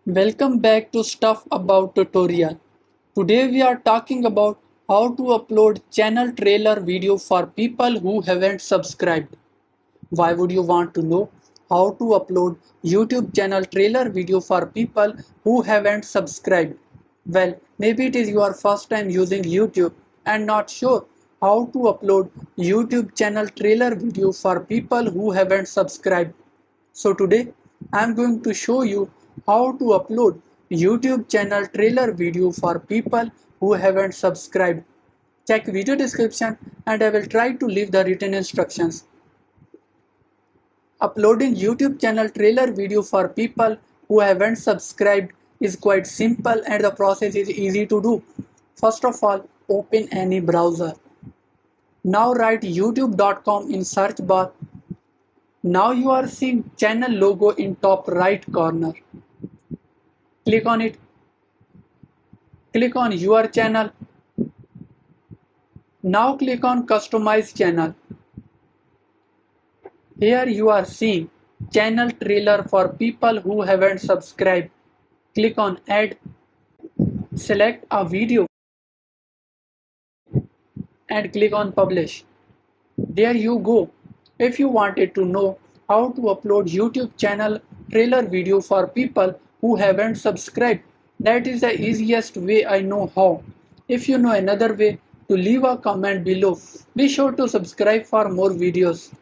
Welcome back to Stuff About Tutorial. Today we are talking about how to upload channel trailer video for people who haven't subscribed. Why would you want to know how to upload YouTube channel trailer video for people who haven't subscribed? Well, maybe it is your first time using YouTube and not sure how to upload YouTube channel trailer video for people who haven't subscribed. So today I am going to show you how to upload YouTube channel trailer video for people who haven't subscribed. Check video description and I will try to leave the written instructions. Uploading YouTube channel trailer video for people who haven't subscribed is quite simple and the process is easy to do. First of all, open any browser. Now write youtube.com in search bar. Now you are seeing channel logo in top right corner. Click on it. Click on your channel. Now click on customize channel. Here you are seeing channel trailer for people who haven't subscribed. Click on add. Select a video and click on publish. There you go. If you wanted to know how to upload YouTube channel trailer video for people who haven't subscribed, that is the easiest way I know how. If you know another way, to leave a comment below. Be sure to subscribe for more videos.